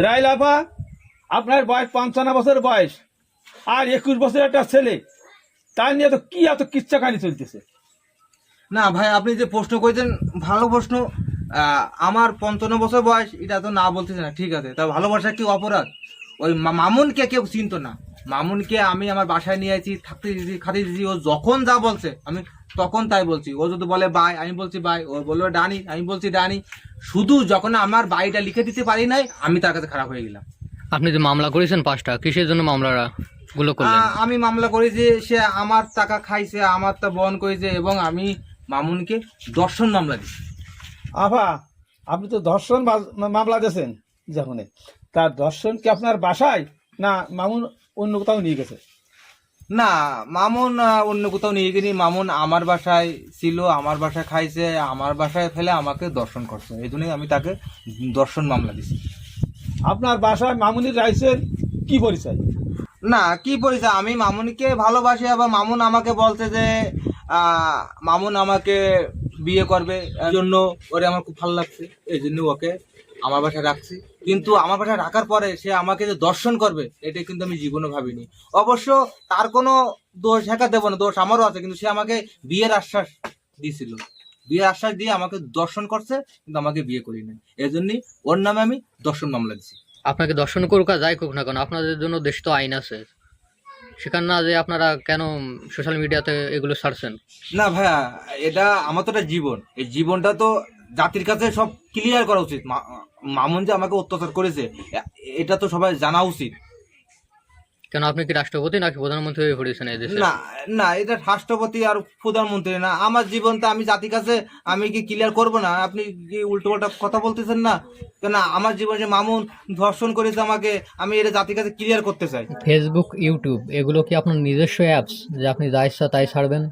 Ryle আপা, আপনার বয়স 55 বছর বয়স, আর 21 বছর একটা ছেলে, তার নিয়ে তো কি এত কিচ্ছা কাহিনী চলতেছে? না ভাই, আপনি যে প্রশ্ন করেছেন ভালো প্রশ্ন। আমার 55 বছর বয়স, এটা তো না বলতেছে না, ঠিক আছে। তা ভালোবাসা কি অপরাধ? ওই মামুনকে কেউ চিনতো না। মামুনকে আমি আমার বাসায় নিয়ে আছি, থাকতে দিয়েছি, খাতে দিয়েছি। ও যখন যা বলছে আমি তখন তাই বলছি। ও যদি বলে বাই, আমি বলছি বাই। ও বললো ডানি, আমি বলছি ডানি। শুধু যখন আমার বাড়িটা লিখে দিতে পারি নাই, আমি তার কাছে খারাপ হয়ে গেলাম। আপনি যে মামলা করেছেন 5টা, কিসের জন্য মামলাটা গুলো করলেন? আমি মামলা করেছি, সে আমার টাকা খাইছে, আমার তা বহন করেছে, এবং আমি মামুনকে দর্শন মামলা দিচ্ছি। আপা, আপনি তো ধর্ষণ মামলা দিয়েছেন যখন, তার ধর্ষণ কি আপনার বাসায় না মামুন অন্য কোথাও নিয়ে গেছে? না, মামুন অন্য কোথাও নিয়ে গেনি। মামুন আমার বাসায় ছিল, আমার বাসায় খাইছে, আমার বাসায় ফেলে আমাকে দর্শন করছে। এই জন্যই আমি তাকে দর্শন মামলা দিছি। আপনার বাসায় মামুনির রাইসের কি পরিচয়? না, কি পরিচয়? আমি মামুনকে ভালোবাসি। আবার মামুন আমাকে বলছে যে মামুন আমাকে বিয়ে করবে, এই জন্য ওরে আমার খুব ভালো লাগছে, এই জন্য ওকে আমার বাসায় রাখছি। কিন্তু আমার বাসায় রাখার পরে সে আমাকে যে দর্শন করবে, এটা কিন্তু আমি জীবনে ভাবিনি। অবশ্য তার কোনো দোষ ঢাকা দেবো না, দোষ আমারও আছে। কিন্তু সে আমাকে বিয়ের আশ্বাস দিয়েছিল, বিয়ের আশ্বাস দিয়ে আমাকে দর্শন করছে, কিন্তু আমাকে বিয়ে করি নাই। এই জন্যই ওর নামে আমি দর্শন মামলা দিচ্ছি। আপনাকে দর্শন করুক আর যাই করুক না কেন, আপনাদের জন্য দেশ তো আইন আছে। সেখানে না যে আপনারা কেন সোশ্যাল মিডিয়াতে এগুলো ছাড়ছেন? না ভাইয়া, এটা আমার তো একটা জীবন। এই জীবনটা তো জাতির কাছে সব ক্লিয়ার করা উচিত। মামুন যে আমাকে অত্যাচার করেছে, এটা তো সবাই জানা উচিত। কেন, আপনি কি রাষ্ট্রপতি নাকি প্রধানমন্ত্রী হয়ে পড়েছেন এই দেশে? না না, এটা রাষ্ট্রপতি আর প্রধানমন্ত্রী না, আমার জীবনটা আমি জাতির কাছে আমি কি ক্লিয়ার করব না? আপনি কি উল্টো পাল্টা কথা বলতেছেন না কেন? আমার জীবনে যে মামুন ধর্ষণ করেছে আমাকে, আমি এটা জাতির কাছে ক্লিয়ার করতে চাই। ফেসবুক, ইউটিউব এগুলো কি আপনার নিজস্ব অ্যাপস যে আপনি যা ইচ্ছা তাই ছাড়বেন?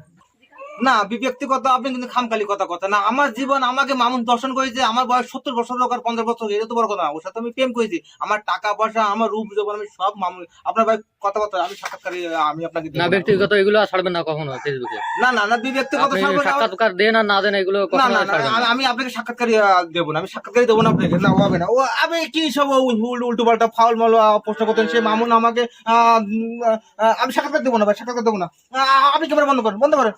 না, ব্যক্তিগত আপনি কিন্তু খামখালি কথা না। আমার জীবন, আমাকে মামুন দর্শন করেছে, আমার বয়স 70 বছর হোক আর 50 বছর, এটা তো বড় কথা না। ওর সাথে আমি প্রেম করেছি, আমার টাকা পয়সা, আমার রূপ যৌবন, আমি সব মামুন। আপনার ভাই কথাবার্তা আমি সাক্ষাৎকারী, আমি আপনাকে দেব না, না। ব্যক্তিগত এগুলো আর ছাড়বেন না কখনো ফেসবুকে। না না না, ব্যক্তিগত আপনি ছাড়বো না। সাক্ষাৎকার দেন আর না দেন এগুলো না কখনো না আর না, ছাড়বেন না। আমি আপনাকে সাক্ষাৎকারী দেবো না, আমি সাক্ষাৎকারী দেবো না আপনাকে, না হবে না। ও আমি কি সব উল্টো পাল্টা ফাউল মাল প্রশ্ন করতেন। সে মামুন আমাকে আমি সাক্ষাৎকার দেবো না ভাই, সাক্ষাৎকার দেবো না। আপনি ক্যামেরা বন্ধ করেন, বন্ধ করেন।